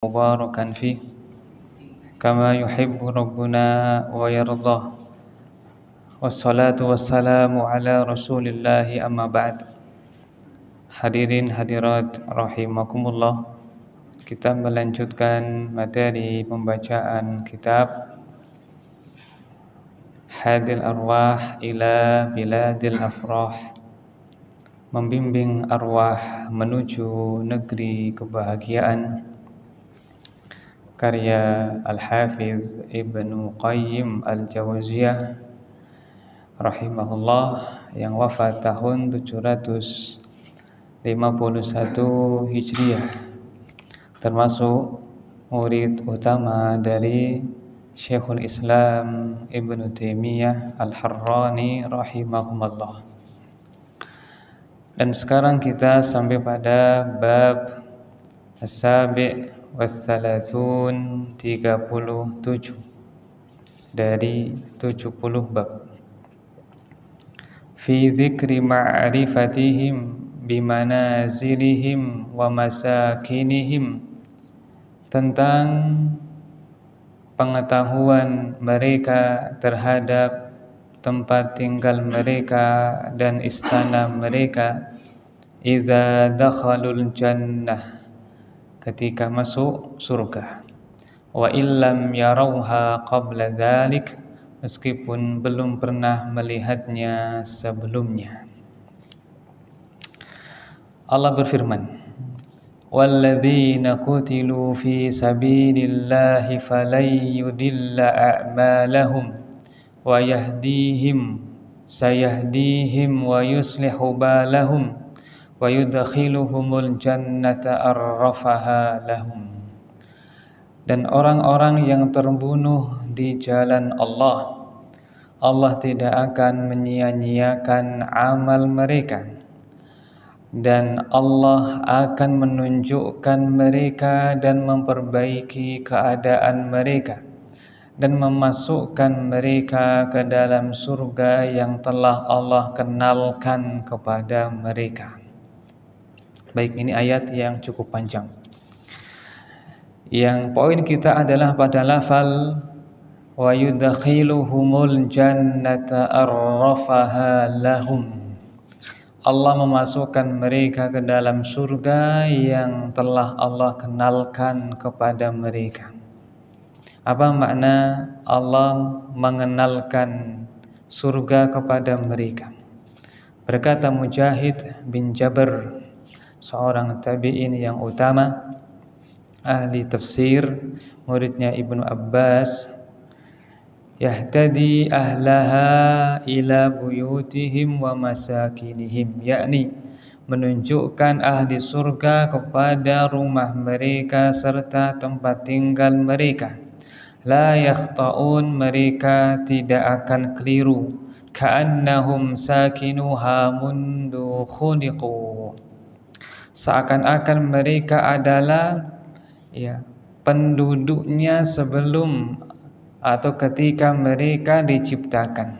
مباركا فيه كما يحب ربنا ويرضاه والصلاة والسلام على رسول الله أما بعد. Hadirin hadirat rahimakumullah, kita melanjutkan materi pembacaan kitab Hadil Arwah ila Biladil Afrah, membimbing arwah menuju negeri kebahagiaan, karya Al-Hafiz Ibnu Qayyim Al-Jauziyah rahimahullah, yang wafat tahun 751 Hijriah, termasuk murid utama dari Syekhul Islam Ibnu Taimiyah Al-Harrani rahimahumullah. Dan sekarang kita sampai pada bab As-Sabi' was-Salatsun, 37 dari 70 bab. Fi dzikri ma'rifatihim bimanazilihim wa masakinihim, tentang pengetahuan mereka terhadap tempat tinggal mereka dan istana mereka. Idza dakhalul jannah, ketika masuk surga. Wa illam yarauha qabla dzalik, meskipun belum pernah melihatnya sebelumnya. Allah berfirman, walladzina qutilu fi sabilillahi falayudilla a'malahum wa yahdihim sayahdihim wa yuslihu balahum wa yudkhiluhumul jannata arrafaha lahum. Dan orang-orang yang terbunuh di jalan Allah, Allah tidak akan menyia-nyiakan amal mereka, dan Allah akan menunjukkan mereka dan memperbaiki keadaan mereka dan memasukkan mereka ke dalam surga yang telah Allah kenalkan kepada mereka. Baik, ini ayat yang cukup panjang. Yang poin kita adalah pada lafal wa yudkhiluhumul jannata arrafaha lahum. Allah memasukkan mereka ke dalam surga yang telah Allah kenalkan kepada mereka. Apa makna Allah mengenalkan surga kepada mereka? Berkata Mujahid bin Jabr, seorang tabi'in yang utama, ahli tafsir, muridnya Ibnu Abbas, yahtadi ahlaha ila buyutihim wa masakinihim, yakni menunjukkan ahli surga kepada rumah mereka serta tempat tinggal mereka. La yakhta'un, mereka tidak akan keliru. Ka'annahum sakinuha mundu khuliqu, seakan-akan mereka adalah penduduknya sebelum atau ketika mereka diciptakan.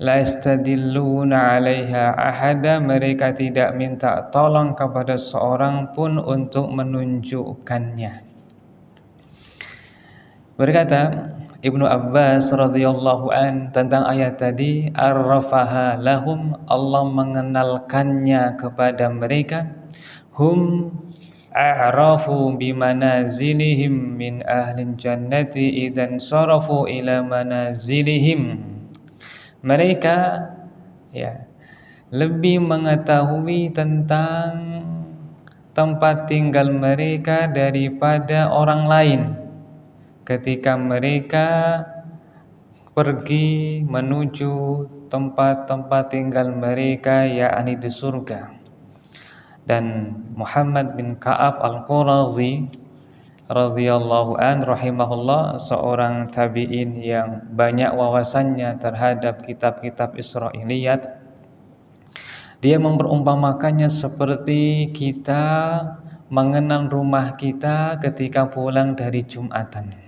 La yastadilluna 'alaiha ahada, mereka tidak minta tolong kepada seorang pun untuk menunjukkannya. Berkata Ibnu Abbas radhiyallahu an tentang ayat tadi, arrafaha lahum, Allah mengenalkannya kepada mereka. Hum a'rafu bimanazilihim min ahlin jannati idan sarafu ila manazilihim. Mereka lebih mengetahui tentang tempat tinggal mereka daripada orang lain ketika mereka pergi menuju tempat-tempat tinggal mereka, yakni di surga. Dan Muhammad bin Ka'ab Al-Qurazi radhiyallahu an rahimahullah, seorang tabi'in yang banyak wawasannya terhadap kitab-kitab Israiliyat, dia memperumpamakannya seperti kita mengenal rumah kita ketika pulang dari Jumatan.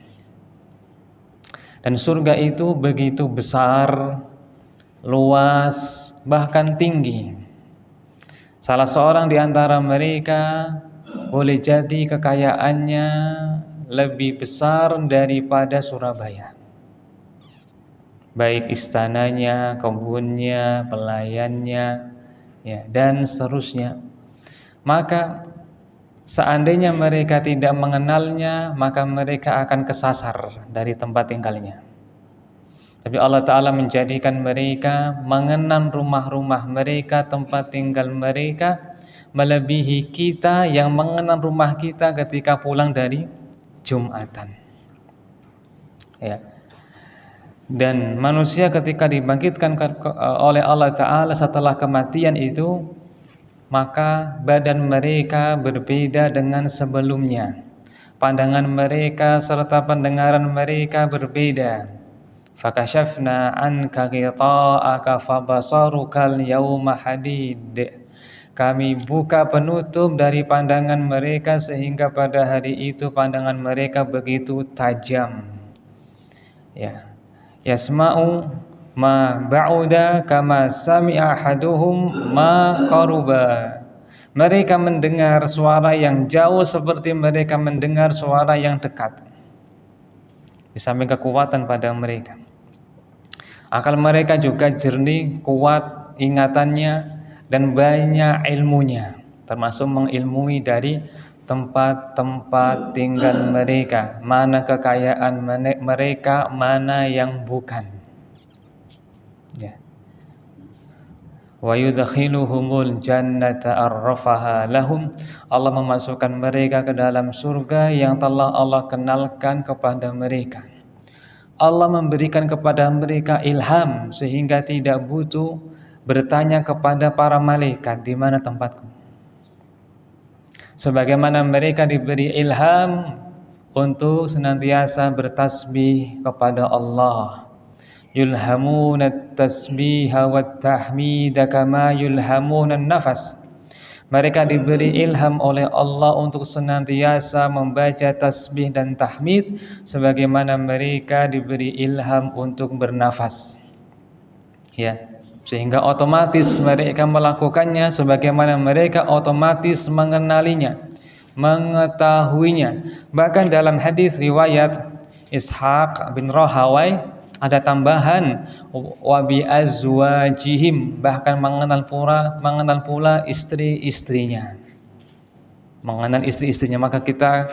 Dan surga itu begitu besar, luas, bahkan tinggi. Salah seorang di antara mereka boleh jadi kekayaannya lebih besar daripada Surabaya, baik istananya, kebunnya, pelayannya, ya, dan seterusnya. Maka seandainya mereka tidak mengenalnya, maka mereka akan kesasar dari tempat tinggalnya. Tapi Allah Ta'ala menjadikan mereka mengenal rumah-rumah mereka, tempat tinggal mereka, melebihi kita yang mengenal rumah kita ketika pulang dari Jumatan. Ya. Dan manusia ketika dibangkitkan oleh Allah Ta'ala setelah kematian itu, maka badan mereka berbeda dengan sebelumnya. Pandangan mereka serta pendengaran mereka berbeda. Fakashafna anka ghita'aka fabasarukal yawma hadid. Kami buka penutup dari pandangan mereka sehingga pada hari itu pandangan mereka begitu tajam. Ya. Yasma'u ma ba'uda kama sami'a ahaduhum ma qaruba. Mereka mendengar suara yang jauh seperti mereka mendengar suara yang dekat. Di samping kekuatan pada mereka, akal mereka juga jernih, kuat ingatannya, dan banyak ilmunya, termasuk mengilmui dari tempat-tempat tinggal mereka, mana kekayaan mereka, mana yang bukan. Ya. Wa yudkhiluhumul jannata arrafaha lahum. Allah memasukkan mereka ke dalam surga yang telah Allah kenalkan kepada mereka. Allah memberikan kepada mereka ilham sehingga tidak butuh bertanya kepada para malaikat di mana tempatku. Sebagaimana mereka diberi ilham untuk senantiasa bertasbih kepada Allah. Yulhamuna at-tasbiha wat-tahmida kama yulhamuna an-nafas. Mereka diberi ilham oleh Allah untuk senantiasa membaca tasbih dan tahmid sebagaimana mereka diberi ilham untuk bernafas. Ya, sehingga otomatis mereka melakukannya sebagaimana mereka otomatis mengenalinya, mengetahuinya. Bahkan dalam hadis riwayat Ishaq bin Rahawai ada tambahan wa bi azwajihim, bahkan mengenal pula istri-istrinya. Mengenal istri-istrinya, maka kita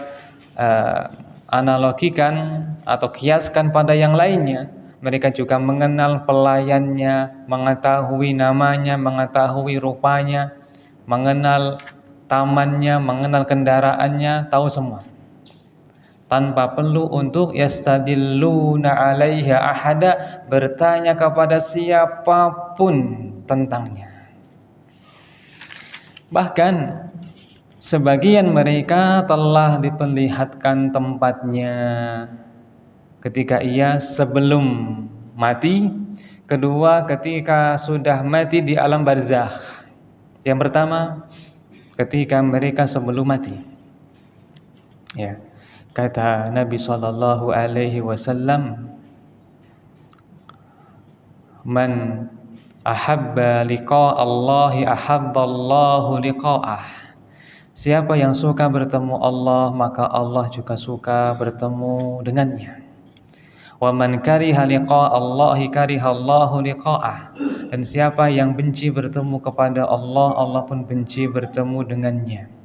analogikan atau kiaskan pada yang lainnya. Mereka juga mengenal pelayannya, mengetahui namanya, mengetahui rupanya, mengenal tamannya, mengenal kendaraannya, tahu semua. Tanpa perlu untuk yastadilluna 'alaiha ahada, bertanya kepada siapapun tentangnya. Bahkan sebagian mereka telah diperlihatkan tempatnya ketika ia sebelum mati, kedua ketika sudah mati di alam barzakh. Yang pertama ketika mereka sebelum mati. Ya. Kata Nabi sallallahu alaihi wasallam, "Man ahabba liqa Allahi ahabballahu liqa'ah." Siapa yang suka bertemu Allah, maka Allah juga suka bertemu dengannya. Wa man kariha liqa Allahi karihallahu liqa'ah. Dan siapa yang benci bertemu kepada Allah, Allah pun benci bertemu dengannya.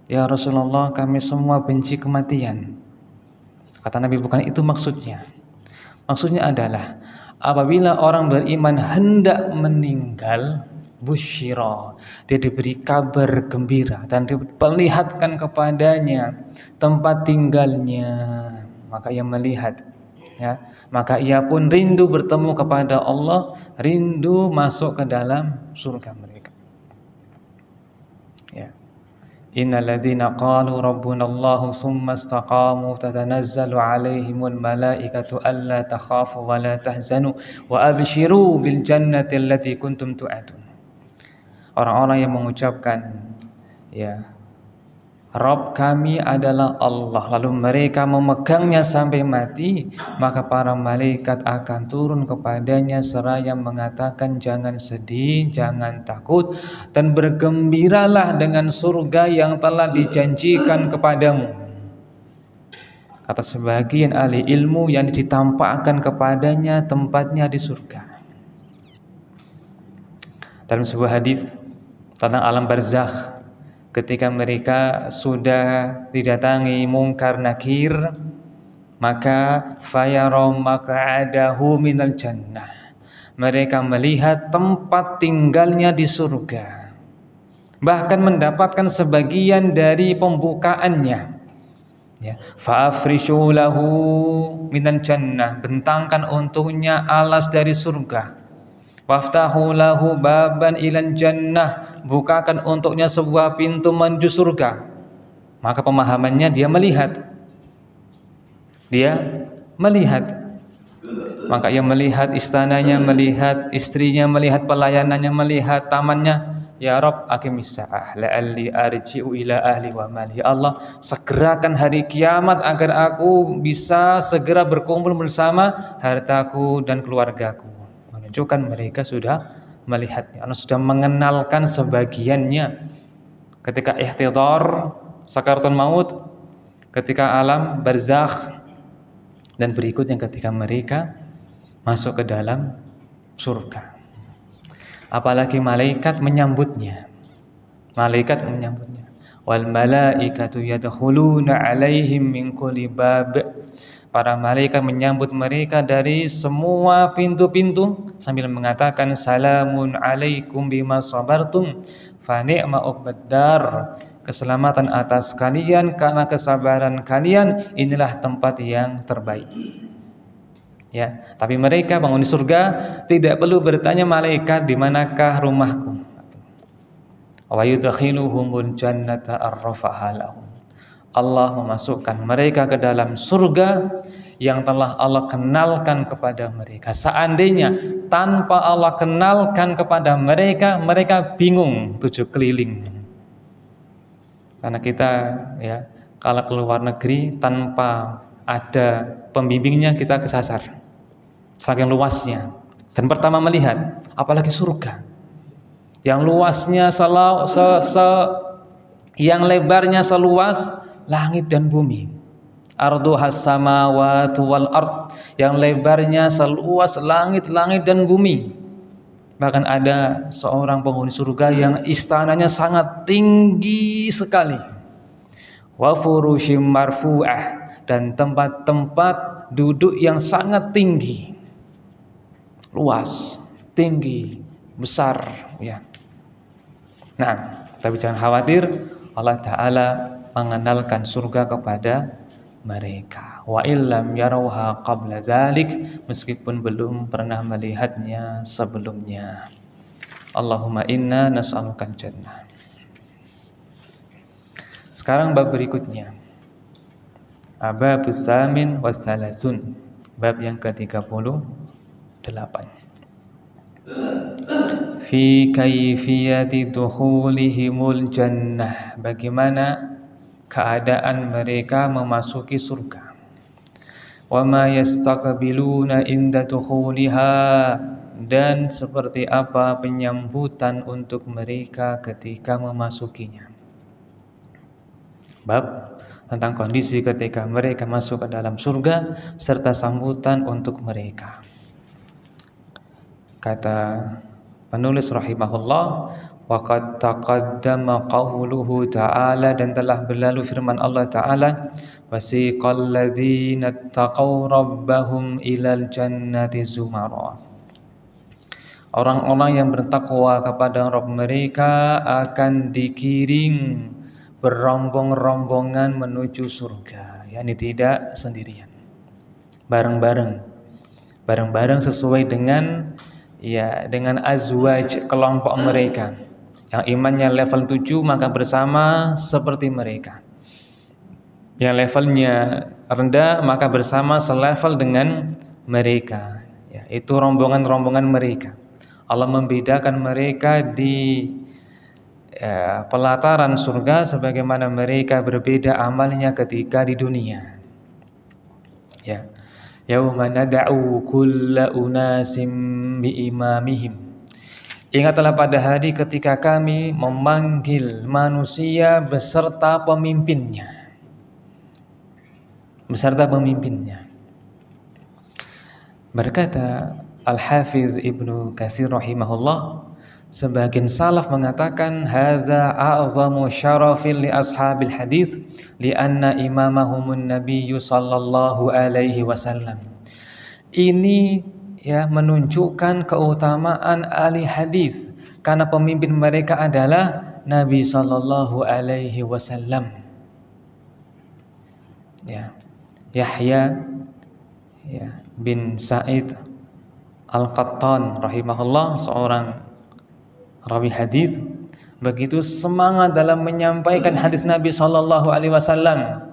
Ya Rasulullah, kami semua benci kematian. Kata Nabi, bukan itu maksudnya. Maksudnya adalah apabila orang beriman hendak meninggal, busyira, dia diberi kabar gembira dan diperlihatkan kepadanya tempat tinggalnya, maka ia melihat, ya, maka ia pun rindu bertemu kepada Allah, rindu masuk ke dalam surga mereka. Ya. Innal ladzina qalu rabbunallahu tsumma istaqamu tatanazzalu 'alaihimul malaikatu alla takhafu wa la tahzanu wa abshiru bil jannati allati kuntum tu'adun. Orang-orang yang mengucapkan, ya, Rabb kami adalah Allah, lalu mereka memegangnya sampai mati, maka para malaikat akan turun kepadanya seraya mengatakan, jangan sedih, jangan takut, dan bergembiralah dengan surga yang telah dijanjikan kepadamu. Kata sebagian ahli ilmu, yang ditampakkan kepadanya tempatnya di surga. Dalam sebuah hadis tentang alam barzakh, ketika mereka sudah didatangi mungkar nakir, maka fayara maq'adahu minal jannah, mereka melihat tempat tinggalnya di surga, bahkan mendapatkan sebagian dari pembukaannya. Ya, fa'afrishu lahu minal jannah, bentangkan untuknya alas dari surga. Waftahu lahu baban ilan jannah, bukakan untuknya sebuah pintu menuju surga. Maka pemahamannya dia melihat, maka ia melihat istananya, melihat istrinya, melihat pelayanannya, melihat tamannya. Ya Rabb, aqimis sa'ah la'alli arji'u ila ahli wa mali. Ya Allah, segerakan hari kiamat agar aku bisa segera berkumpul bersama hartaku dan keluargaku. Menunjukkan mereka sudah melihatnya, sudah mengenalkan sebagiannya ketika ihtidar sakaratul maut, ketika alam barzakh, dan berikutnya ketika mereka masuk ke dalam surga. Apalagi malaikat menyambutnya. Wal malaikatu yadkhuluna alaihim min kulli bab. Para malaikat menyambut mereka dari semua pintu-pintu sambil mengatakan, salamun alaikum bima sabartum fa ni'ma uqbaddar. Keselamatan atas kalian karena kesabaran kalian, inilah tempat yang terbaik. Ya, tapi mereka penghuni surga tidak perlu bertanya malaikat, di manakah rumahku? Wa yudkhiluhumul jannata arrafaha lahum. Allah memasukkan mereka ke dalam surga yang telah Allah kenalkan kepada mereka. Seandainya tanpa Allah kenalkan kepada mereka, mereka bingung 7 keliling. Karena kita ya, kalau keluar negeri tanpa ada pembimbingnya kita kesasar. Saking luasnya. Dan pertama melihat, apalagi surga yang luasnya yang lebarnya seluas langit dan bumi. Arduhas samawati wal ard, yang lebarnya seluas langit-langit dan bumi. Bahkan ada seorang penghuni surga yang istananya sangat tinggi sekali. Wa furushim marfu'ah, dan tempat-tempat duduk yang sangat tinggi. Luas, tinggi, besar, ya. Nah, tapi jangan khawatir, Allah Ta'ala mengenalkan surga kepada mereka. Wa illam yarawha qabla dzalik, meskipun belum pernah melihatnya sebelumnya. Allahumma inna nas'alukal jannah. Sekarang bab berikutnya, Ababus Samin was Salasun, bab yang ke-38. Fi kaifiyati dukhulihimul jannah, bagaimana keadaan mereka memasuki surga. Wa ma yastaqbiluna inda dukhuliha, dan seperti apa penyambutan untuk mereka ketika memasukinya. Bab tentang kondisi ketika mereka masuk ke dalam surga serta sambutan untuk mereka. Kata penulis rahimahullah, waqad taqaddama qauluhu ta'ala, dan telah berlalu firman Allah Ta'ala, wasiqal ladzina taqaw rabbahum ilal jannati zumara. Orang-orang yang bertakwa kepada Rabb mereka akan dikiring berombong-rombongan menuju surga, yakni tidak sendirian, bareng-bareng sesuai dengan azwaj, kelompok mereka. Yang imannya level 7 maka bersama seperti mereka. Yang levelnya rendah maka bersama selevel dengan mereka. Ya, itu rombongan-rombongan mereka. Allah membedakan mereka di pelataran surga sebagaimana mereka berbeda amalnya ketika di dunia. Ya. Yauma nad'u kulla unasim biimamihim. Ingatlah pada hari ketika kami memanggil manusia beserta pemimpinnya. Beserta pemimpinnya. Berkata Al-Hafiz Ibnu Katsir rahimahullah, sebagian salaf mengatakan hadza a'zamu syarafin li ashabil hadis lianna imamahumun nabiyyu sallallahu alaihi wasallam. Ini ya menunjukkan keutamaan ahli hadis karena pemimpin mereka adalah Nabi sallallahu alaihi wasallam. Ya. Yahya bin Sa'id Al-Qattan rahimahullah, seorang rawi hadis, begitu semangat dalam menyampaikan hadis Nabi sallallahu alaihi wasallam,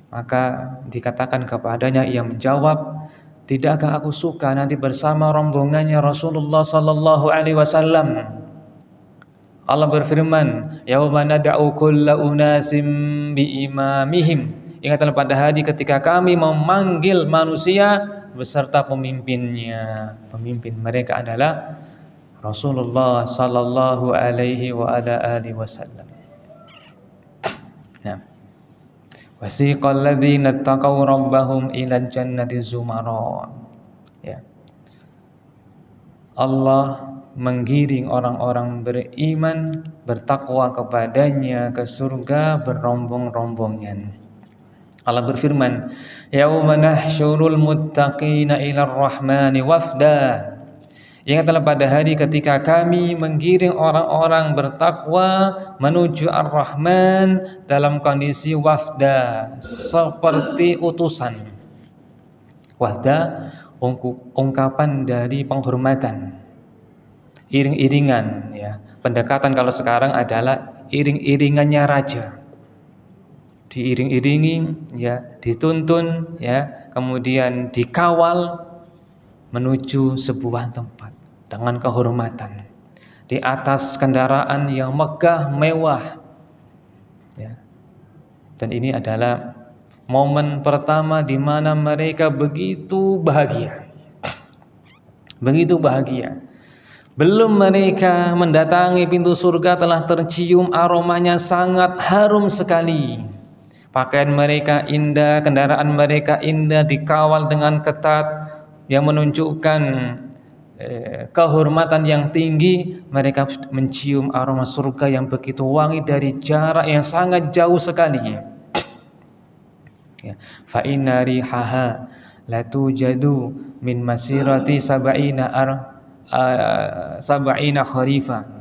maka dikatakan kepadanya, ia menjawab, tidakkah aku suka nanti bersama rombongannya Rasulullah sallallahu alaihi wasallam. Allah berfirman, yauma nad'u kulla unasim biimamihim. Ingatlah pada hari ketika kami memanggil manusia beserta pemimpinnya. Pemimpin mereka adalah Rasulullah sallallahu alaihi wa ala alihi wasallam. Nah. Wasiqal ladzina taqaw rabbahum ilal jannati zumara. Ya. Allah menggiring orang-orang beriman bertakwa kepadanya ke surga berombong-rombongan. Allah berfirman, yauma nahsyurul muttaqina ilar rahmani wafda. Ingatlah pada hari ketika kami menggiring orang-orang bertakwa menuju Ar-Rahman dalam kondisi wafda, seperti utusan. Wafda, ungkapan dari penghormatan, iring-iringan, ya. Pendekatan kalau sekarang adalah iring-iringannya raja. Diiring-iringi, ya, dituntun, ya, kemudian dikawal menuju sebuah tempat dengan kehormatan di atas kendaraan yang megah mewah, ya. Dan ini adalah momen pertama di mana mereka begitu bahagia, begitu bahagia. Belum mereka mendatangi pintu surga telah tercium aromanya sangat harum sekali. Pakaian mereka indah, kendaraan mereka indah, dikawal dengan ketat yang menunjukkan kehormatan yang tinggi. Mereka mencium aroma surga yang begitu wangi dari jarak yang sangat jauh sekali. Ya. Fa inna rihaha la tujadu min masirati sab'ina kharifa.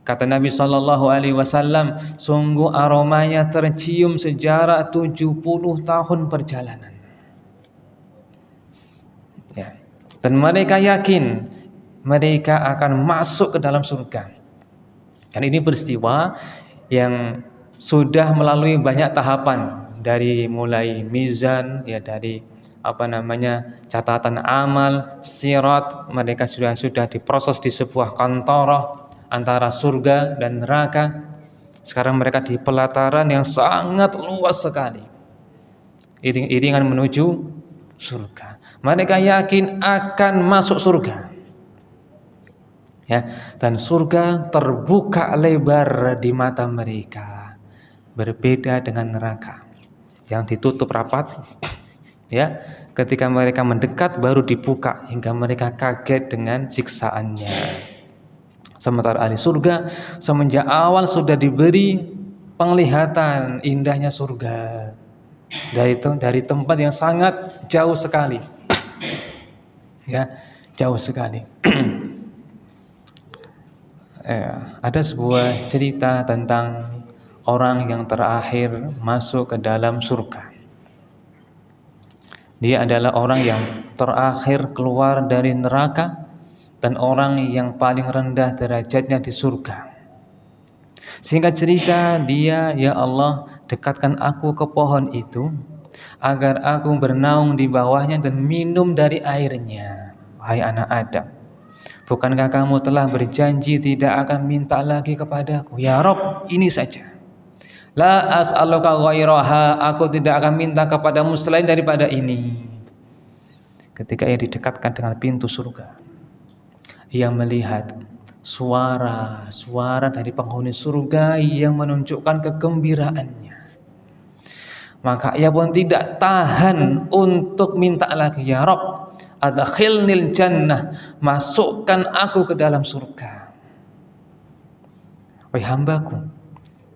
Kata Nabi sallallahu alaihi wasallam, sungguh aromanya tercium sejarak 70 tahun perjalanan. Ya. Dan mereka yakin mereka akan masuk ke dalam surga. Dan ini peristiwa yang sudah melalui banyak tahapan, dari mulai mizan, ya, dari catatan amal, sirat. Mereka sudah diproses di sebuah kantorah antara surga dan neraka. Sekarang mereka di pelataran yang sangat luas sekali, iring-iringan menuju surga. Mereka yakin akan masuk surga, ya, dan surga terbuka lebar di mata mereka, berbeda dengan neraka yang ditutup rapat, ya. Ketika mereka mendekat baru dibuka hingga mereka kaget dengan siksaannya. Sementara ahli surga semenjak awal sudah diberi penglihatan indahnya surga dari tempat yang sangat jauh sekali, ya, jauh sekali. Ada sebuah cerita tentang orang yang terakhir masuk ke dalam surga. Dia adalah orang yang terakhir keluar dari neraka dan orang yang paling rendah derajatnya di surga. Singkat cerita, dia, ya Allah, dekatkan aku ke pohon itu agar aku bernaung di bawahnya dan minum dari airnya. Wahai anak Adam, Bukankah kamu telah berjanji tidak akan minta lagi kepadaku? Ya Rob, ini saja. La as'aluka ghairaha, aku tidak akan minta kepadamu selain daripada ini. Ketika ia didekatkan dengan pintu surga, ia melihat suara dari penghuni surga yang menunjukkan kegembiraannya. Maka ia pun tidak tahan untuk minta lagi. Ya Rob, adkhilnil jannah, masukkan aku ke dalam surga. Wahai hambaku,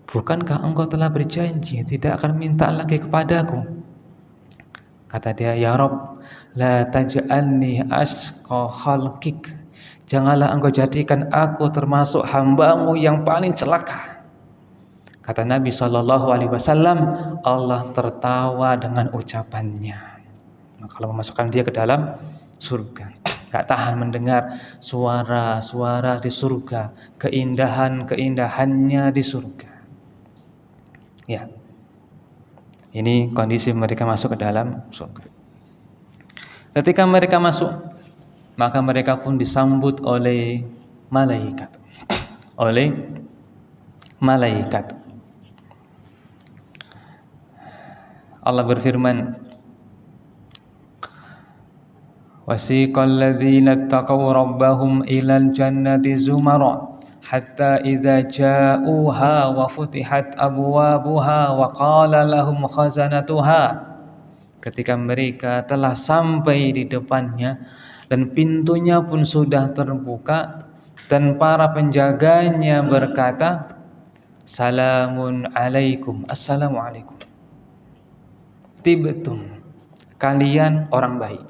bukankah engkau telah berjanji tidak akan minta lagi kepadaku? Kata dia, ya Rob, la taj'alni ashqa khalqik, janganlah engkau jadikan aku termasuk hambamu yang paling celaka. Kata Nabi SAW, Allah tertawa dengan ucapannya. Kalau memasukkan dia ke dalam surga, gak tahan mendengar suara-suara di surga, keindahannya di surga. Ya, ini kondisi mereka masuk ke dalam surga. Ketika mereka masuk, maka mereka pun disambut oleh malaikat. Allah berfirman, wasiqal ladzina taqaw rabbahum ilal jannati zumara hatta idza ja'uha wa futihat abwabuha wa qala lahum khazanatuha. Ketika mereka telah sampai di depannya dan pintunya pun sudah terbuka dan para penjaganya berkata, salamun alaikum, assalamualaikum, tibtum, kalian orang baik,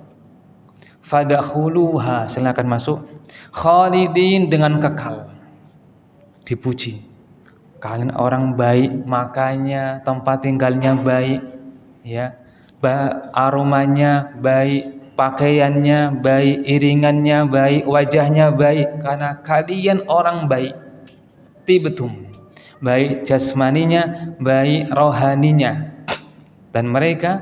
fadakhuluha, silakan masuk, khalidin, dengan kekal. Dipuji, kalian orang baik, makanya tempat tinggalnya baik, ya, aromanya baik, pakaiannya baik, iringannya baik, wajahnya baik, karena kalian orang baik. Tibtum, baik jasmaninya, baik rohaninya. Dan mereka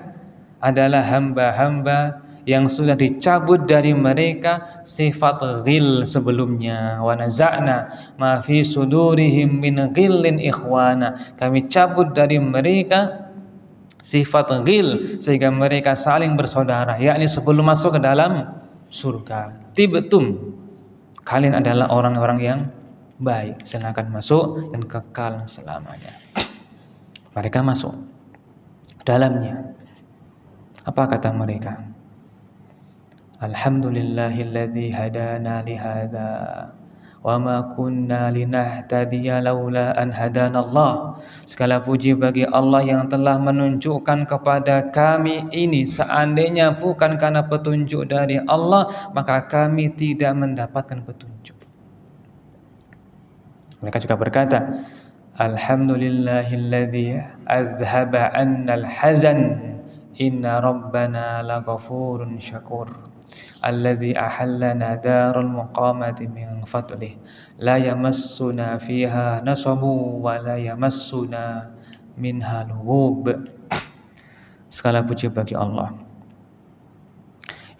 adalah hamba-hamba yang sudah dicabut dari mereka sifat ghil sebelumnya. Wa naza'na ma fi sudurihim min ghillin ikhwana, kami cabut dari mereka sifat ghil sehingga mereka saling bersaudara, yakni sebelum masuk ke dalam surga. Tibtum, kalian adalah orang-orang yang baik, silakan masuk dan kekal selamanya. Mereka masuk dalamnya. Apa kata mereka? Alhamdulillahilladzi hadana lihada wa ma kunna linahtadiya laula an hadanallah. Segala puji bagi Allah yang telah menunjukkan kepada kami ini, seandainya bukan karena petunjuk dari Allah maka kami tidak mendapatkan petunjuk. Mereka juga berkata, alhamdulillahilladzi azhaba 'annal hazan inna rabbana laghafurun syakur alladzi ahallana darul muqamati min fadlih la yamassuna fiha nasabu wa la yamassuna minha lughub. Segala puji bagi Allah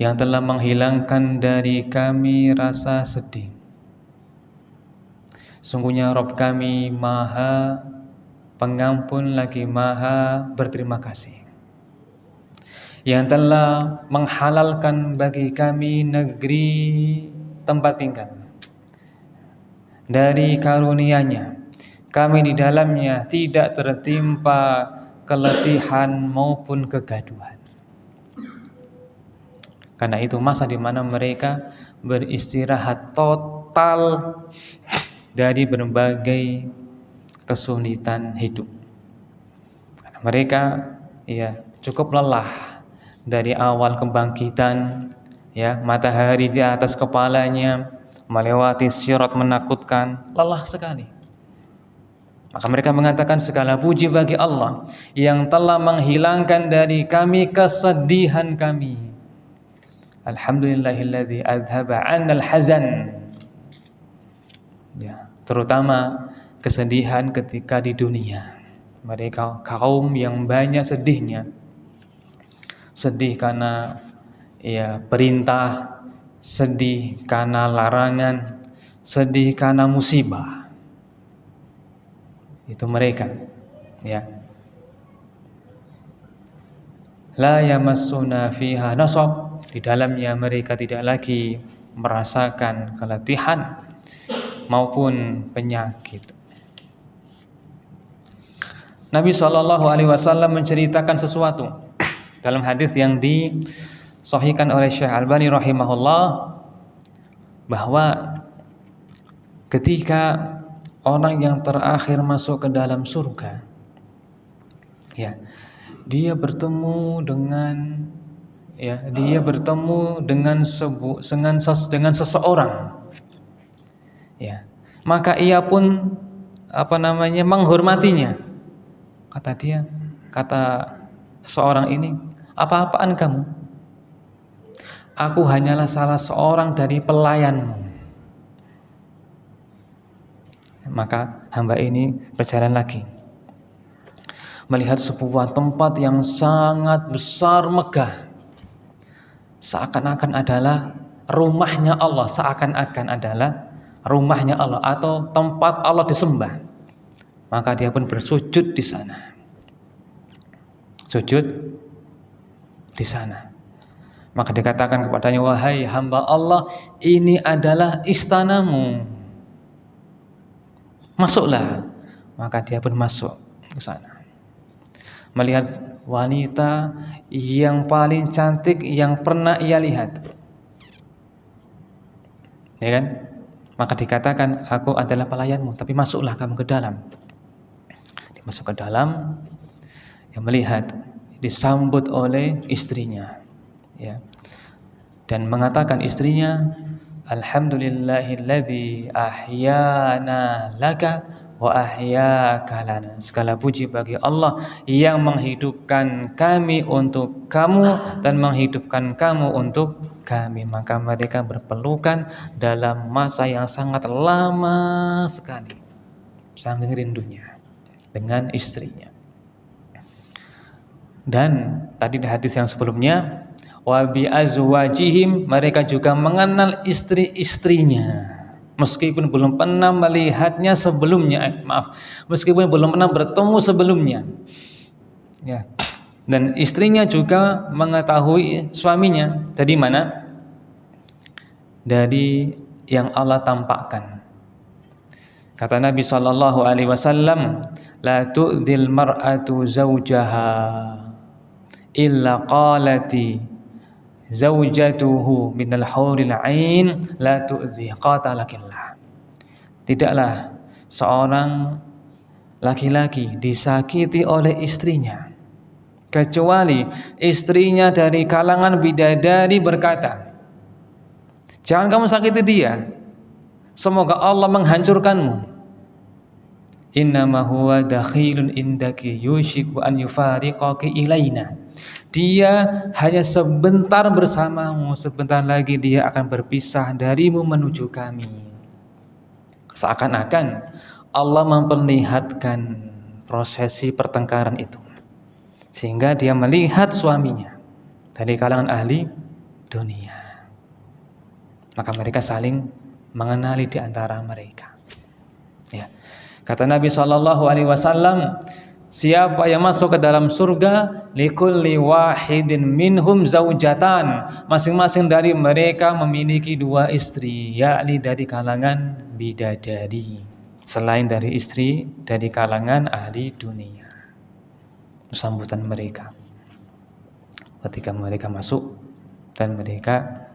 yang telah menghilangkan dari kami rasa sedih. Sungguhnya Rabb kami Maha Pengampun lagi Maha berterima kasih, yang telah menghalalkan bagi kami negeri tempat tinggal dari karunia-Nya. Kami di dalamnya tidak tertimpa keletihan maupun kegaduhan. Karena itu masa di mana mereka beristirahat total dari berbagai kesulitan hidup. Karena mereka cukup lelah dari awal kebangkitan, matahari di atas kepalanya, melewati sirat menakutkan, lelah sekali. Maka mereka mengatakan segala puji bagi Allah yang telah menghilangkan dari kami kesedihan kami. Alhamdulillahilladzi azhaba 'annal hazan. Terutama kesedihan ketika di dunia. Mereka kaum yang banyak sedihnya. Sedih karena perintah, sedih karena larangan, sedih karena musibah. Itu mereka, ya. La yamassuna fiha nasab, di dalamnya mereka tidak lagi merasakan keletihan maupun penyakit. Nabi SAW menceritakan sesuatu dalam hadis yang disahihkan oleh Syekh Albani rahimahullah, bahwa ketika orang yang terakhir masuk ke dalam surga, ya, dia bertemu dengan seseorang, ya, maka ia pun menghormatinya. Kata seorang ini, apa-apaan kamu? Aku hanyalah salah seorang dari pelayanmu. Maka hamba ini berjalan lagi, melihat sebuah tempat yang sangat besar megah, seakan-akan adalah rumahnya Allah, atau tempat Allah disembah. Maka dia pun bersujud di sana. Maka dikatakan kepadanya, wahai hamba Allah, ini adalah istanamu, masuklah. Maka dia pun masuk ke sana, melihat wanita yang paling cantik yang pernah ia lihat, ya kan? Maka dikatakan, aku adalah pelayanmu, tapi masuklah kamu ke dalam. Dia masuk ke dalam, yang melihat, disambut oleh istrinya, ya, dan mengatakan istrinya, alhamdulillahilladzi ahyana laka wa ahyaka lana. Segala puji bagi Allah yang menghidupkan kami untuk kamu dan menghidupkan kamu untuk kami. Maka mereka berpelukan dalam masa yang sangat lama sekali, saking rindunya dengan istrinya. Dan tadi di hadis yang sebelumnya, wa bi azwajihim, mereka juga mengenal istri-istrinya meskipun belum pernah melihatnya sebelumnya, meskipun belum pernah bertemu sebelumnya, ya. Dan istrinya juga mengetahui suaminya dari mana? Dari yang Allah tampakkan. Kata Nabi SAW, la tu'dhil mar'atu zawjaha illa qalati zaujatuhu minal huril ain la tu'dhi qatalakillah. Tidaklah seorang laki-laki disakiti oleh istrinya kecuali istrinya dari kalangan bidadari berkata, jangan kamu sakiti dia, semoga Allah menghancurkanmu. Innama huwa dakhilun indaki yushiku an yufariqaki ilaina. Dia hanya sebentar bersamamu, sebentar lagi dia akan berpisah darimu menuju kami. Seakan-akan Allah memperlihatkan prosesi pertengkaran itu, sehingga dia melihat suaminya dari kalangan ahli dunia. Maka mereka saling mengenali di antara mereka, ya. Kata Nabi SAW, siapa yang masuk ke dalam surga, likulli wahidin minhum zaujatan, masing-masing dari mereka memiliki dua istri, yakni dari kalangan bidadari, selain dari istri dari kalangan ahli dunia. Sambutan mereka ketika mereka masuk, dan mereka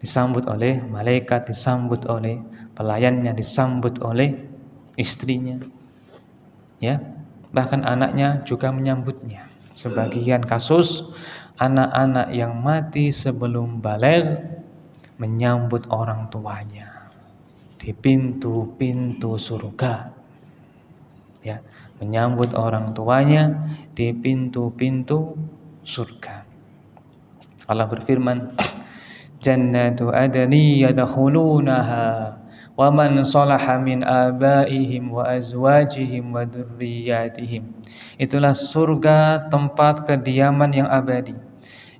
disambut oleh malaikat, disambut oleh pelayannya, disambut oleh istrinya, ya, bahkan anaknya juga menyambutnya. Sebagian kasus anak-anak yang mati sebelum baligh menyambut orang tuanya di pintu-pintu surga, ya, menyambut orang tuanya di pintu-pintu surga. Allah berfirman, jannatu adni yadkhulunaha wa man salaha min abaihim wa azwajihim wa dzurriyyatihim. Itulah surga, tempat kediaman yang abadi,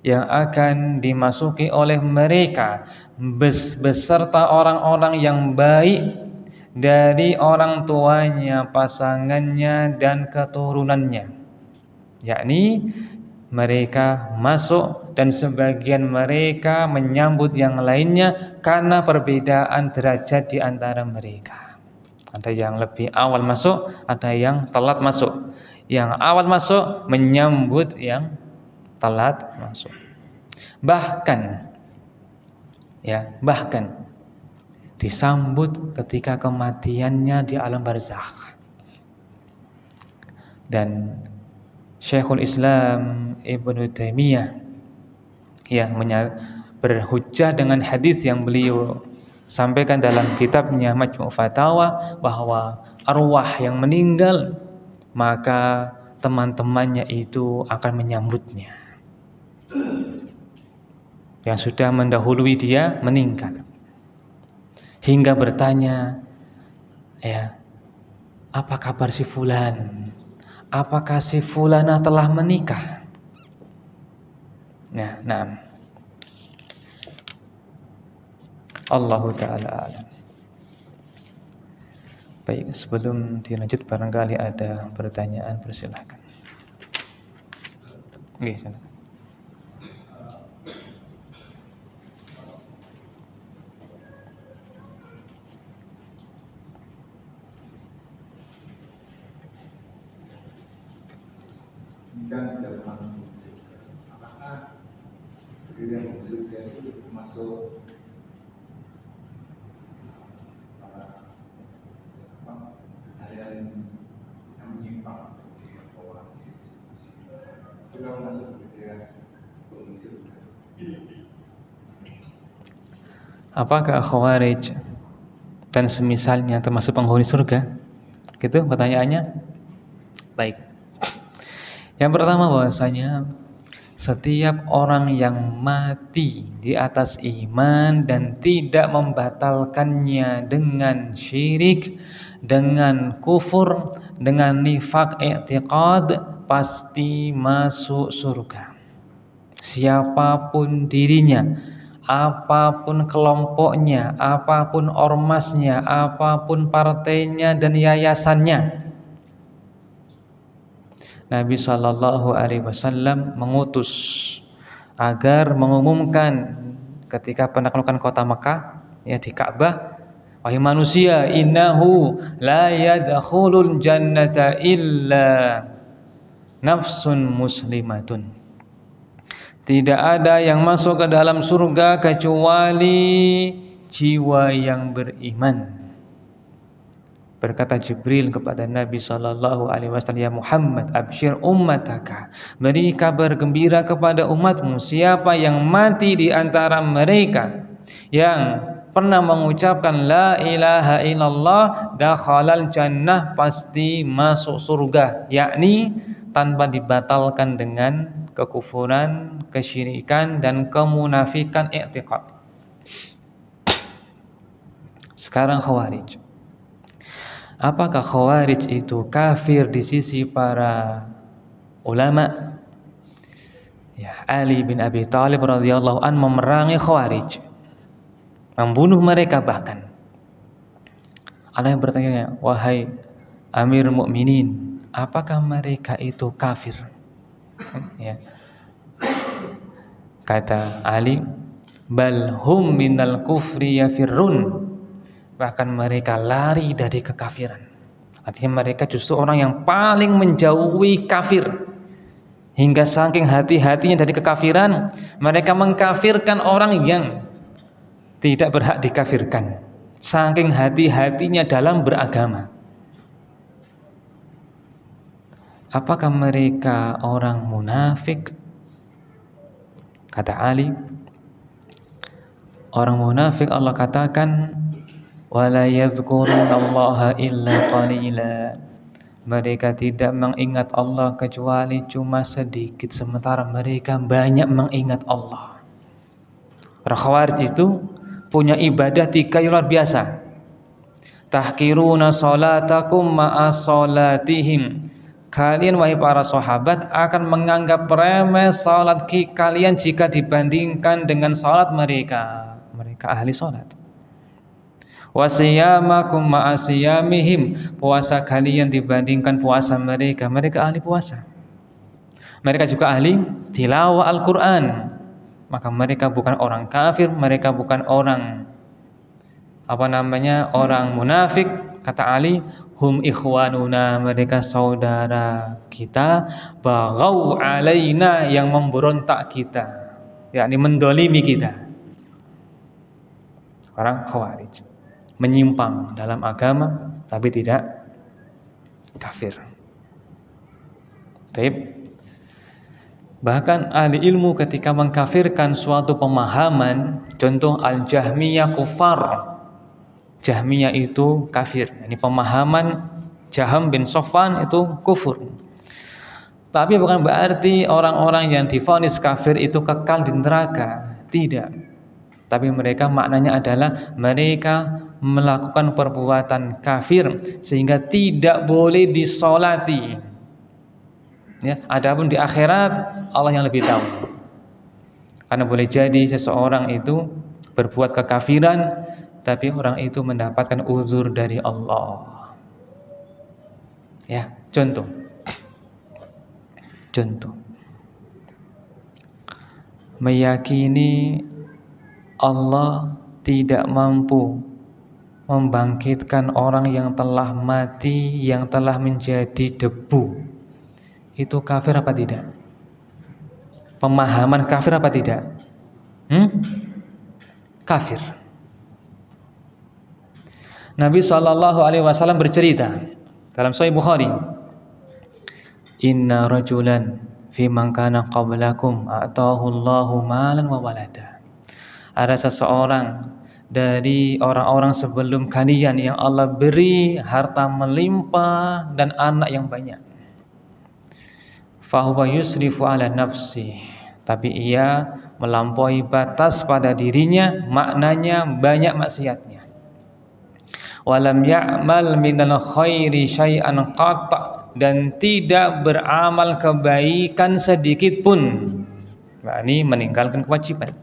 yang akan dimasuki oleh mereka beserta orang-orang yang baik dari orang tuanya, pasangannya dan keturunannya, yakni mereka masuk dan sebagian mereka menyambut yang lainnya karena perbedaan derajat di antara mereka. Ada yang lebih awal masuk, ada yang telat masuk. Yang awal masuk menyambut yang telat masuk. Bahkan disambut ketika kematiannya di alam barzakh. Dan Syekhul Islam Ibnu Taimiyah berhujjah dengan hadis yang beliau sampaikan dalam kitabnya Majmu' Fatawa, bahwa arwah yang meninggal maka teman-temannya itu akan menyambutnya. Yang sudah mendahului dia meninggal, hingga bertanya, apa kabar si fulan? Apakah si fulanah telah menikah? Nah. Allahu ta'ala alam. Baik, sebelum dilanjut barangkali ada pertanyaan, persilahkan. Oke, silakan. Dan dalam apakah yang surga itu masuk hal-hal yang menyimpang seperti bahwa juga masuk ke penghuni surga? Apakah Khawarij dan semisalnya termasuk penghuni surga? Gitu pertanyaannya. Baik. Yang pertama, bahwasanya setiap orang yang mati di atas iman dan tidak membatalkannya dengan syirik, dengan kufur, dengan nifaq i'tiqad, pasti masuk surga. Siapapun dirinya, apapun kelompoknya, apapun ormasnya, apapun partainya dan yayasannya. Nabi SAW mengutus agar mengumumkan ketika penaklukan kota Makkah, di Ka'bah, wahai manusia, innahu la yadkhulul jannata illa nafsun muslimatun. Tidak ada yang masuk ke dalam surga kecuali jiwa yang beriman. Berkata Jibril kepada Nabi SAW, ya Muhammad, absyir ummataka, beri kabar gembira kepada umatmu, siapa yang mati di antara mereka yang pernah mengucapkan la ilaha illallah, dakhalal jannah, pasti masuk surga, yakni tanpa dibatalkan dengan kekufuran, kesyirikan dan kemunafikan i'tiqad. Sekarang Khawarij. Apakah Khawarij itu kafir di sisi para ulama? Ali bin Abi Thalib radhiyallahu anhu memerangi Khawarij, membunuh mereka bahkan. Ada yang bertanya, wahai Amir Mukminin, apakah mereka itu kafir? Kata Ali, bal hum minal kufri yafirrun. Bahkan mereka lari dari kekafiran. Artinya mereka justru orang yang paling menjauhi kafir. Hingga saking hati-hatinya dari kekafiran, mereka mengkafirkan orang yang tidak berhak dikafirkan. Saking hati-hatinya dalam beragama. Apakah mereka orang munafik? Kata Ali, orang munafik Allah katakan, wala yadhkurunallaha illa qalila. Mereka tidak mengingat Allah kecuali cuma sedikit, sementara mereka banyak mengingat Allah. Khawarij itu punya ibadah 3 yang luar biasa. Tahkiruna salatakum ma'a salatihim. kalian wahai para sahabat akan menganggap remeh salat kalian jika dibandingkan dengan salat mereka. Mereka ahli salat. Wasiyamakum ma'asiyamihim, puasa kalian dibandingkan puasa mereka. Mereka ahli puasa. Mereka juga ahli tilawah Al-Quran. Maka mereka bukan orang kafir, mereka bukan orang orang munafik. Kata Ali, hum ikhwanuna, mereka saudara kita, baghaw alaina, yang memberontak kita, yakni mendolimi kita. Orang Khawarij menyimpang dalam agama tapi tidak kafir. Taib. Bahkan ahli ilmu ketika mengkafirkan suatu pemahaman, contoh Al-Jahmiyah kufar, Jahmiyah itu kafir. Ini pemahaman Jaham bin Sofwan itu kufur. Tapi bukan berarti orang-orang yang divonis kafir itu kekal di neraka. Tidak. Tapi mereka maknanya adalah mereka melakukan perbuatan kafir sehingga tidak boleh disolati. Ya, adapun di akhirat Allah yang lebih tahu. Karena boleh jadi seseorang itu berbuat kekafiran, tapi orang itu mendapatkan uzur dari Allah. Ya, contoh. Meyakini Allah tidak mampu membangkitkan orang yang telah mati, yang telah menjadi debu. Itu kafir apa tidak? Pemahaman kafir apa tidak? Kafir. Nabi SAW bercerita dalam Sahih Bukhari, inna rajulan fi man kana qablakum atahu Allahu malan wa walada. Ada seseorang dari orang-orang sebelum kalian yang Allah beri harta melimpah dan anak yang banyak. Fahuwa yusrifu ala nafsi, tapi ia melampaui batas pada dirinya, maknanya banyak maksiatnya. Walam ya'mal minal khairi syai'an qata, dan tidak beramal kebaikan sedikit pun, yakni meninggalkan kewajiban.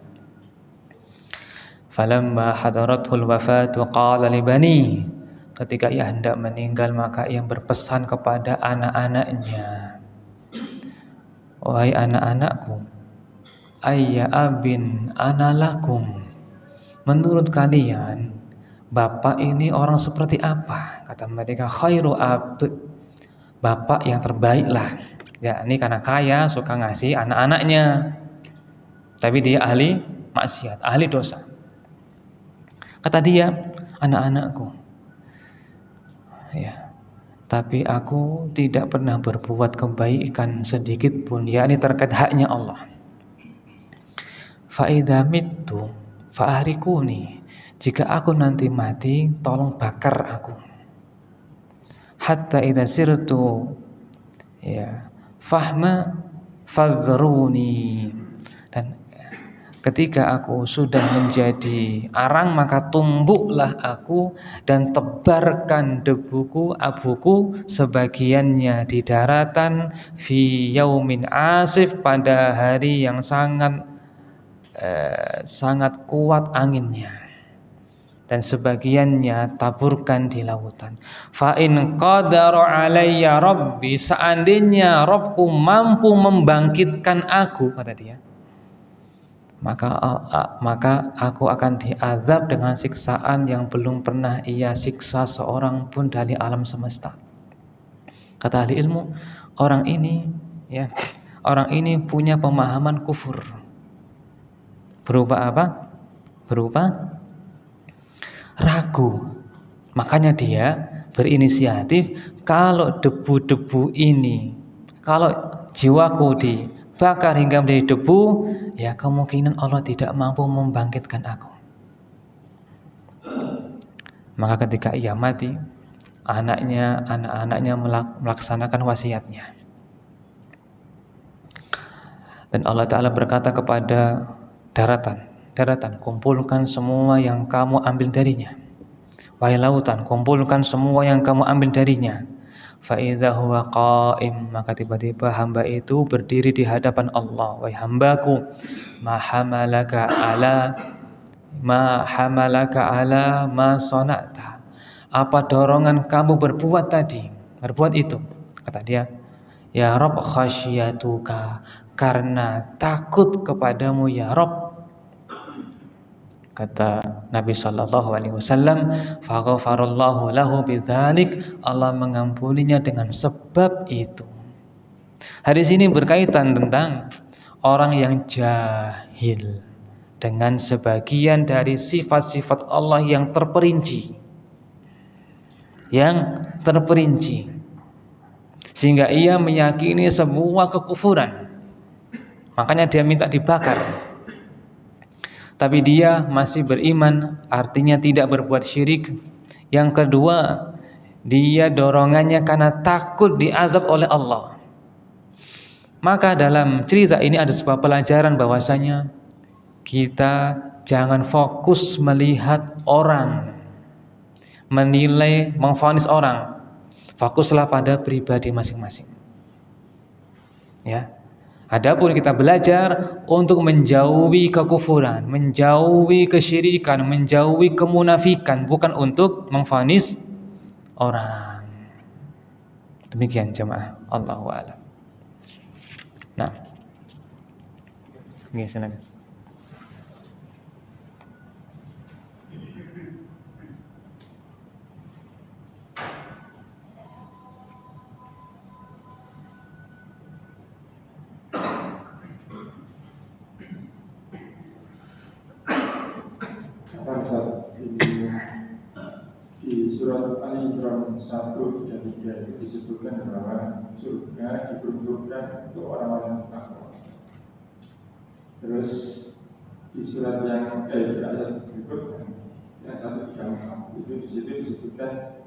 Falamma hadaratul wafatu qala li bani, ketika ia hendak meninggal maka ia berpesan kepada anak-anaknya, wahai anak-anakku, ayya abin analakum, menurut kalian bapak ini orang seperti apa? Kata mereka, khairu ab, bapak yang terbaik lah. Ya, ini karena kaya suka ngasih anak-anaknya, tapi dia ahli maksiat, ahli dosa. Kata dia, anak-anakku, ya, tapi aku tidak pernah berbuat kebaikan sedikit pun, yakni terkait haknya Allah. Fa idza mittu fa ahrikuni, jika aku nanti mati tolong bakar aku. Hatta idza sirtu ya fahma fadzruni, dan ketika aku sudah menjadi arang maka tumbuklah aku dan tebarkan debuku, abuku sebagiannya di daratan, fi yaumin asif, pada hari yang sangat kuat anginnya, dan sebagiannya taburkan di lautan. Fa in qadara alayya rabbi, seandainya Rabbku mampu membangkitkan aku, kata dia, maka aku akan diazab dengan siksaan yang belum pernah ia siksa seorang pun dari alam semesta. Kata ahli ilmu, orang ini punya pemahaman kufur. Berupa apa? Berupa ragu. Makanya dia berinisiatif, kalau debu-debu ini, kalau jiwaku dibakar hingga menjadi debu, ya kemungkinan Allah tidak mampu membangkitkan aku. Maka ketika ia mati, anak-anaknya melaksanakan wasiatnya. Dan Allah Ta'ala berkata kepada daratan, kumpulkan semua yang kamu ambil darinya. Wahai lautan, kumpulkan semua yang kamu ambil darinya. fa idza huwa qa'im, maka tiba-tiba hamba itu berdiri di hadapan Allah. Wahai hambaku, ma hamalaka ala ma sonata, apa dorongan kamu berbuat tadi, berbuat itu? Kata dia, ya Rabb, khasyatuka, karena takut kepadamu ya Rabb. Kata Nabi SAW, faghfarallahu lahu bidzalik, Allah mengampuninya dengan sebab itu. Hadis ini berkaitan tentang orang yang jahil dengan sebagian dari sifat-sifat Allah yang terperinci, sehingga ia meyakini sebuah kekufuran, makanya dia minta dibakar. Tapi dia masih beriman, artinya tidak berbuat syirik. Yang kedua, dia dorongannya karena takut diazab oleh Allah. Maka dalam cerita ini ada sebuah pelajaran bahwasanya kita jangan fokus melihat orang, menilai, memvonis orang. Fokuslah pada pribadi masing-masing. Ya. Adapun kita belajar untuk menjauhi kekufuran, menjauhi kesyirikan, menjauhi kemunafikan, bukan untuk memvonis orang. Demikian jemaah, Allahu a'lam. Nah, ini silakan. Di surat Ali Imran 1:33 itu disebutkan bahwa surga diperuntukkan untuk orang-orang yang takwa. Terus di surat yang di ayat berikutnya yang 1:34 itu di situ disebutkan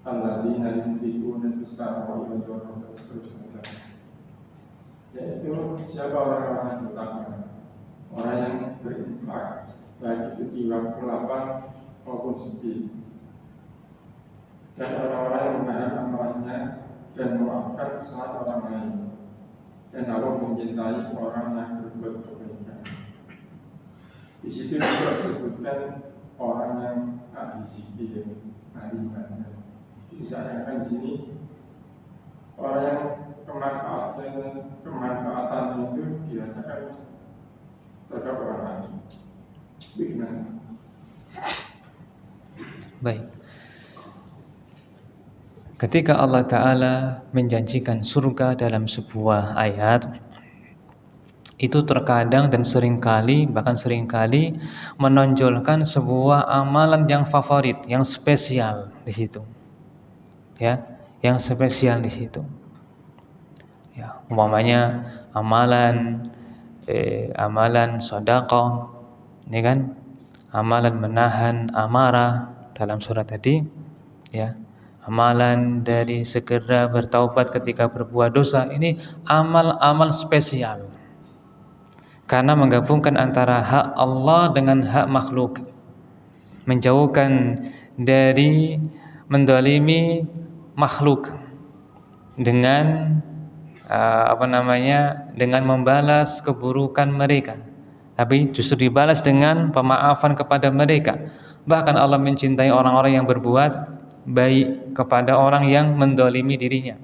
alladzina yunfiquna fis-sarra'i wad dharra'i seterusnya. Yaitu siapa orang-orang yang bertakwa, orang yang berinfak baik itu di waktu lapang maupun sepi, dan orang-orang yang menahan amarahnya dan memaafkan saat orang lain, dan Allah mencintai orang yang berbuat kebaikan. Di situ juga disebutkan orang yang ahli zikir, ahli ibadah. Jadi seakan-akan di sini orang yang kemanfaatan itu dirasakan terhadap orang lain. Bagaimana? Baik. Ketika Allah Ta'ala menjanjikan surga dalam sebuah ayat, itu terkadang dan seringkali, bahkan seringkali menonjolkan sebuah amalan yang favorit, yang spesial di situ. Ya, yang spesial di situ. Ya, umpamanya amalan sedekah, ini kan? Amalan menahan amarah dalam surat tadi, ya. Amalan dari segera bertaubat ketika berbuat dosa, ini amal-amal spesial. Karena menggabungkan antara hak Allah dengan hak makhluk. Menjauhkan dari mendolimi makhluk dengan dengan membalas keburukan mereka. Tapi justru dibalas dengan pemaafan kepada mereka. Bahkan Allah mencintai orang-orang yang berbuat baik kepada orang yang mendolimi dirinya.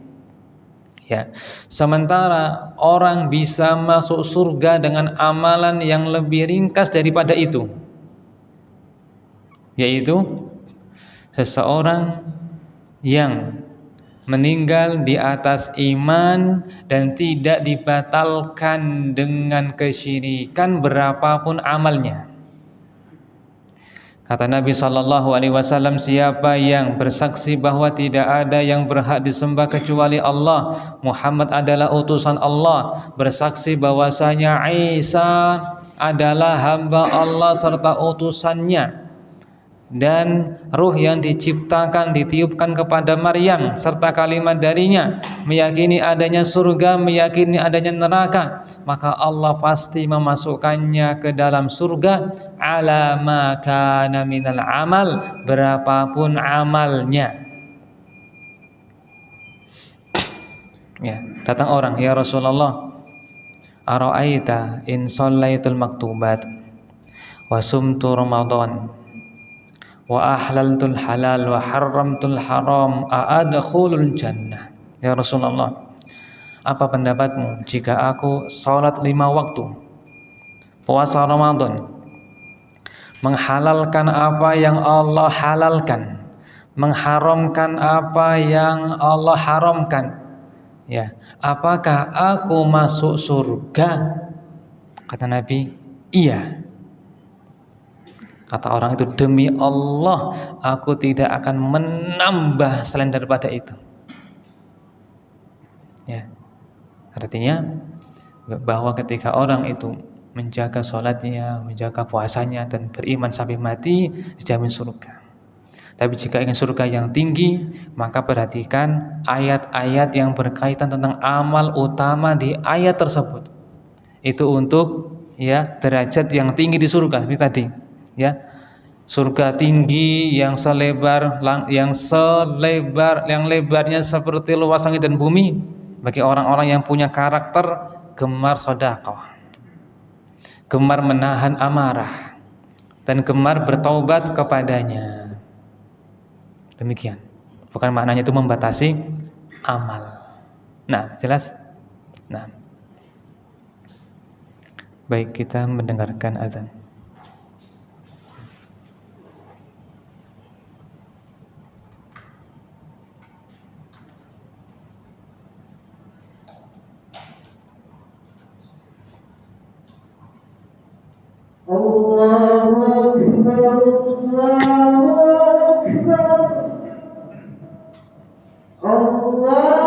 Ya. Sementara orang bisa masuk surga dengan amalan yang lebih ringkas daripada itu, yaitu seseorang yang meninggal di atas iman dan tidak dibatalkan dengan kesyirikan berapapun amalnya. Kata Nabi SAW, siapa yang bersaksi bahwa tidak ada yang berhak disembah kecuali Allah, Muhammad adalah utusan Allah, bersaksi bahwasanya Isa adalah hamba Allah serta utusannya, dan ruh yang diciptakan ditiupkan kepada Maryam serta kalimat darinya, meyakini adanya surga, meyakini adanya neraka, maka Allah pasti memasukkannya ke dalam surga ala ma kana minal amal, berapapun amalnya. Ya, datang orang, ya Rasulullah, ara'aita in shallaitul maktubat wa sumtu ramadan wa ahlaltul halal wa harramtul haram a'adkhulul jannah. Ya Rasulullah, apa pendapatmu jika aku sholat 5 waktu, puasa Ramadan, menghalalkan apa yang Allah halalkan, mengharamkan apa yang Allah haramkan, ya, apakah aku masuk surga? Kata Nabi, iya. Kata orang itu, demi Allah aku tidak akan menambah selain daripada itu. Ya, artinya bahwa ketika orang itu menjaga sholatnya, menjaga puasanya, dan beriman sampai mati, dijamin surga. Tapi jika ingin surga yang tinggi, maka perhatikan ayat-ayat yang berkaitan tentang amal utama di ayat tersebut. Itu untuk ya derajat yang tinggi di surga seperti tadi. Ya, surga tinggi yang lebarnya seperti luas langit dan bumi bagi orang-orang yang punya karakter gemar sedekah, gemar menahan amarah, dan gemar bertaubat kepadanya. Demikian. Bukan maknanya itu membatasi amal. Nah, jelas? Nah, baik, kita mendengarkan azan. Allahu Akbar, Allahu Akbar, Allahu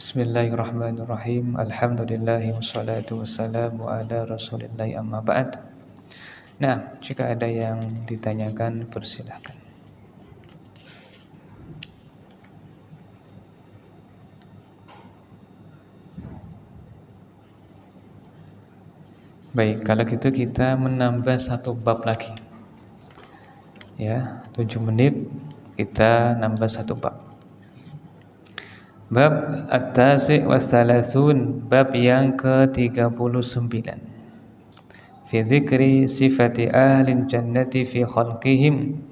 Bismillahirrahmanirrahim. Alhamdulillahi wassalatu wassalamu ala rasulillahi amma ba'd. Nah, jika ada yang ditanyakan, persilahkan. Baik, kalau gitu kita menambah satu bab lagi. Ya, 7 menit kita nambah satu bab. Bab At-Tasi' was-Salasun, bab yang ke-39. Fi dzikri sifati ahli jannati fi khalqihim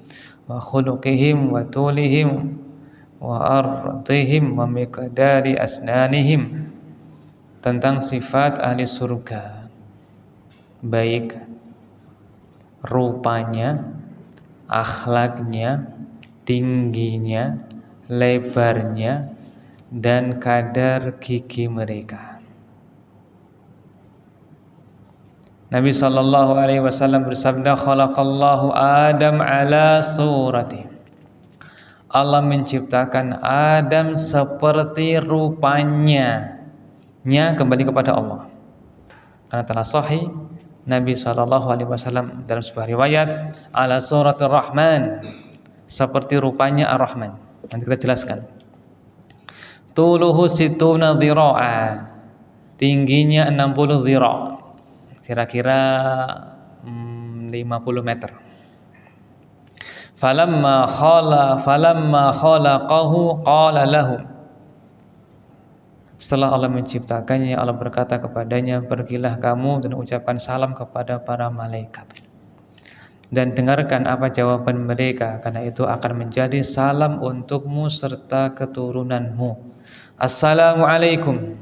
wa khuluqihim wa tulihim wa ardihim wa miqdari asnanihim. Tentang sifat ahli surga, baik rupanya, akhlaknya, tingginya, lebarnya, dan kadar gigi mereka. Nabi SAW bersabda, khalaqallahu Adam ala surati. Allah menciptakan Adam seperti rupanya. Nya kembali kepada Allah. Karena telah sahih Nabi SAW dalam sebuah riwayat, ala suratul Rahman, seperti rupanya Ar-Rahman. Nanti kita jelaskan. Tuluhu situna dhira'a, tingginya 60 dhira', kira-kira 50 meter. Falamma khalaqahu qala lahu, setelah Allah menciptakannya, Allah berkata kepadanya, pergilah kamu dan ucapkan salam kepada para malaikat dan dengarkan apa jawaban mereka, karena itu akan menjadi salam untukmu serta keturunanmu. Assalamualaikum,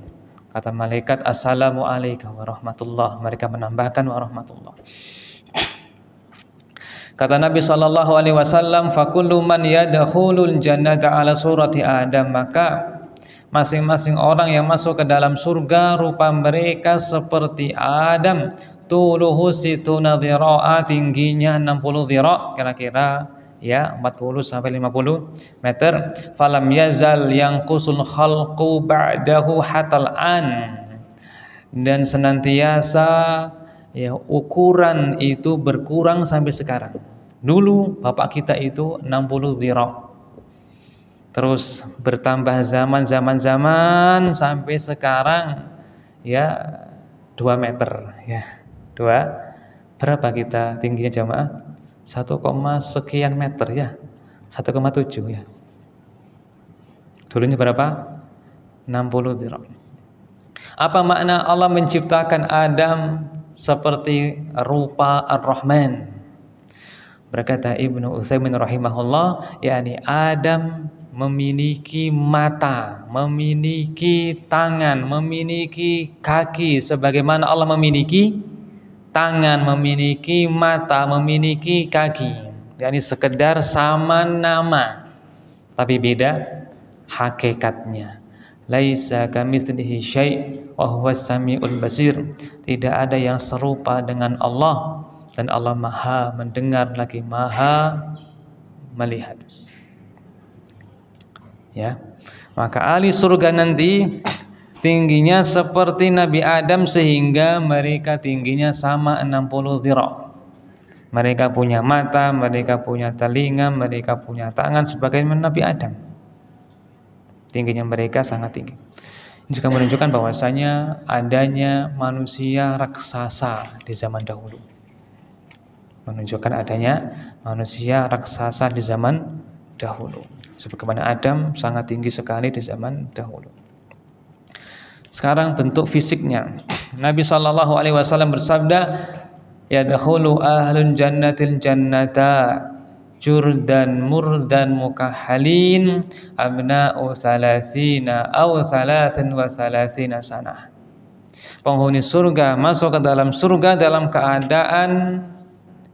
kata malaikat, assalamualaikum warahmatullah. Mereka menambahkan warahmatullah. Kata Nabi SAW, fakullu man yadkhulul jannata ala surati Adam, maka masing-masing orang yang masuk ke dalam surga rupa mereka seperti Adam. Tuluhu situna dhira'a, tingginya 60 dhira', kira-kira ya 40 sampai 50 meter. Falam yazal yanqusul khalqu ba'dahu hatal an, dan senantiasa ya ukuran itu berkurang sampai sekarang. Dulu bapak kita itu 60 dhira', terus bertambah zaman sampai sekarang ya 2 meter ya. Berapa kita tingginya jamaah? 1, sekian meter ya, 1,7 ya. Dulunya berapa? 60 dhira'. Apa makna Allah menciptakan Adam seperti rupa Ar-Rahman? Berkata Ibnu Utsaimin rahimahullah, yakni Adam memiliki mata, memiliki tangan, memiliki kaki sebagaimana Allah memiliki tangan, memiliki mata, memiliki kaki. Yani sekedar sama nama, tapi beda hakikatnya. Laisa kamitslihi syai' wa huwas samiul basir. Tidak ada yang serupa dengan Allah, dan Allah Maha mendengar lagi Maha melihat. Ya. Maka ahli surga nanti tingginya seperti Nabi Adam, sehingga mereka tingginya sama 60 dhira'. Mereka punya mata, mereka punya telinga, mereka punya tangan sebagaimana Nabi Adam. Tingginya mereka sangat tinggi. Ini juga menunjukkan bahwasanya adanya manusia raksasa di zaman dahulu. Menunjukkan adanya manusia raksasa di zaman dahulu. Sebagaimana Adam sangat tinggi sekali di zaman dahulu. Sekarang bentuk fisiknya. Nabi SAW bersabda, yadkhulu ahlun jannatil jannata jurdan murdan mukahhalin abna'u salasina aw salatan wa salasina sanah. Penghuni surga masuk ke dalam surga dalam keadaan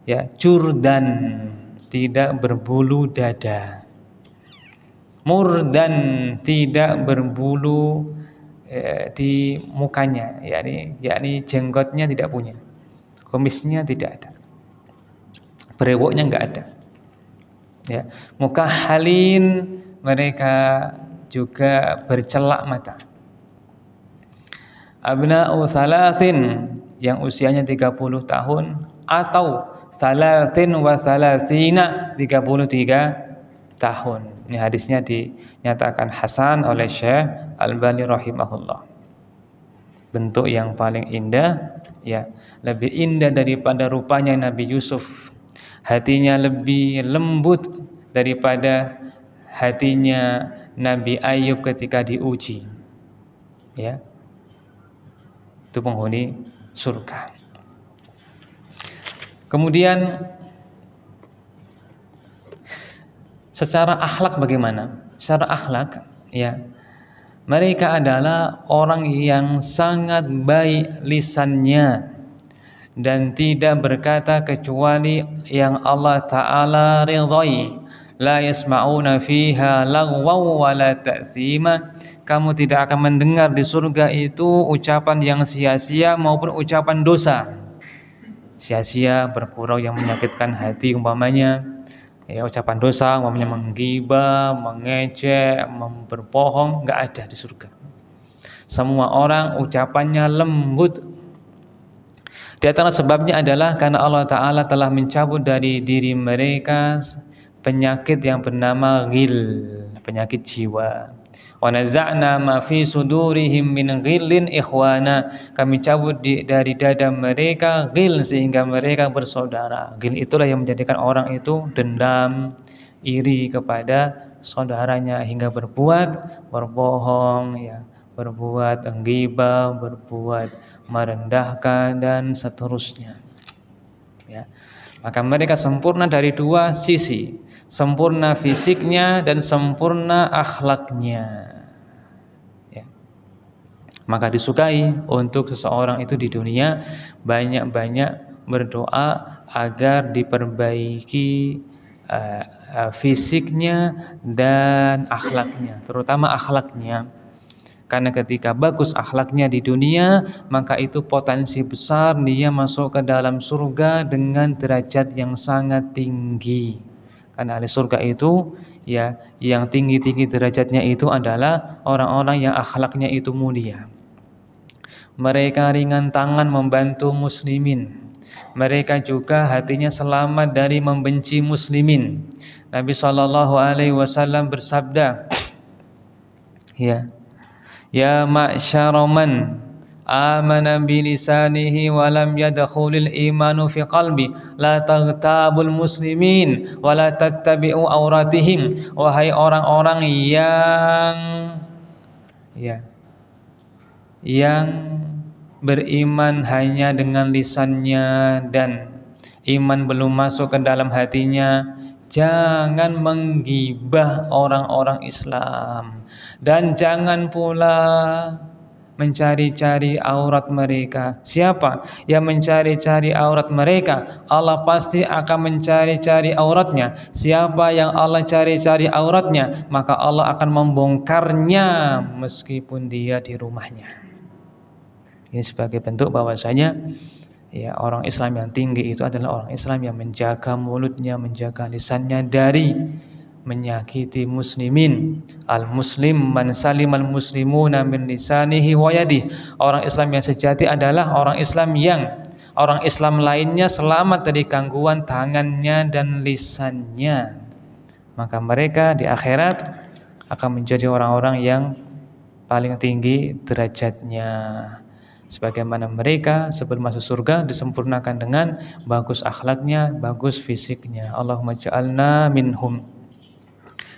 ya jurdan, tidak berbulu dada, murdan, tidak berbulu di mukanya, yakni jenggotnya tidak punya, kumisnya tidak ada, brewoknya enggak ada. Ya, mukahhalin, mereka juga bercelak mata. abna'u salasin yang usianya 30 tahun atau salasin wa salasina 33 tahun. Ini hadisnya dinyatakan hasan oleh Syekh Albani rahimahullah. Bentuk yang paling indah, ya, lebih indah daripada rupanya Nabi Yusuf. Hatinya lebih lembut daripada hatinya Nabi Ayub ketika diuji. Ya. Itu penghuni surga. Kemudian secara akhlak bagaimana? Secara akhlak, ya, mereka adalah orang yang sangat baik lisannya dan tidak berkata kecuali yang Allah Ta'ala ridhai. La yasma'una fiha lagwaw wa la ta'zima. Kamu tidak akan mendengar di surga itu ucapan yang sia-sia maupun ucapan dosa. Sia-sia, bergurau yang menyakitkan hati umpamanya, ya, ucapan dosa umpamanya menggibah, mengejek, berbohong, enggak ada di surga. Semua orang ucapannya lembut. Di antara sebabnya adalah karena Allah Ta'ala telah mencabut dari diri mereka penyakit yang bernama ghil, penyakit jiwa. Wa naza'na ma fi sudurihim min ghillin ikhwana. Kami cabut dari dada mereka ghil sehingga mereka bersaudara. Ghil itulah yang menjadikan orang itu dendam, iri kepada saudaranya hingga berbuat berbohong, ya, berbuat ghibah, berbuat merendahkan dan seterusnya. Ya. Maka mereka sempurna dari dua sisi, sempurna fisiknya dan sempurna akhlaknya. Ya. Maka disukai untuk seseorang itu di dunia banyak-banyak berdoa agar diperbaiki fisiknya dan akhlaknya, terutama akhlaknya. Karena ketika bagus akhlaknya di dunia, maka itu potensi besar dia masuk ke dalam surga dengan derajat yang sangat tinggi. Karena ahli surga itu, ya, yang tinggi-tinggi derajatnya itu adalah orang-orang yang akhlaknya itu mulia. Mereka ringan tangan membantu muslimin. Mereka juga hatinya selamat dari membenci muslimin. Nabi SAW bersabda, ya, ya ma'syara man amana bilisanihi wa lam yadkhulil imanu fi qalbi la taghtabul muslimin wa la tattabi'u auratihim. Wahai orang-orang yang beriman hanya dengan lisannya dan iman belum masuk ke dalam hatinya, jangan menggibah orang-orang Islam dan jangan pula mencari-cari aurat mereka. Siapa yang mencari-cari aurat mereka, Allah pasti akan mencari-cari auratnya. Siapa yang Allah cari-cari auratnya, maka Allah akan membongkarnya meskipun dia di rumahnya. Ini sebagai bentuk bahwasanya, ya, orang Islam yang tinggi itu adalah orang Islam yang menjaga mulutnya, menjaga lisannya dari menyakiti muslimin. Al-muslim man salimal muslimuna min lisanihi wa yadihi. Orang Islam yang sejati adalah orang Islam yang orang Islam lainnya selamat dari gangguan tangannya dan lisannya. Maka mereka di akhirat akan menjadi orang-orang yang paling tinggi derajatnya. Sebagaimana mereka sebelum masuk surga disempurnakan dengan bagus akhlaknya, bagus fisiknya. Allahumma ja'alna minhum.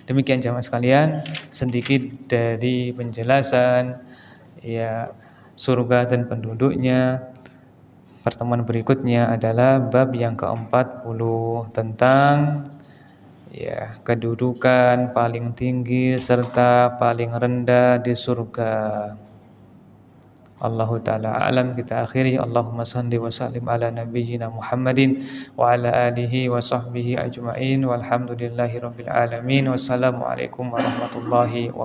Demikian jamaah sekalian, sedikit dari penjelasan, ya, surga dan penduduknya. Pertemuan berikutnya adalah bab yang ke-40 tentang, ya, kedudukan paling tinggi serta paling rendah di surga. Allahu ta'ala alam. Kita akhiri. Allahumma salli wa sallim ala nabiyyina Muhammadin wa ala alihi wa sahbihi ajma'in walhamdulillahi rabbil alamin. Wassalamualaikum warahmatullahi wabarakatuh.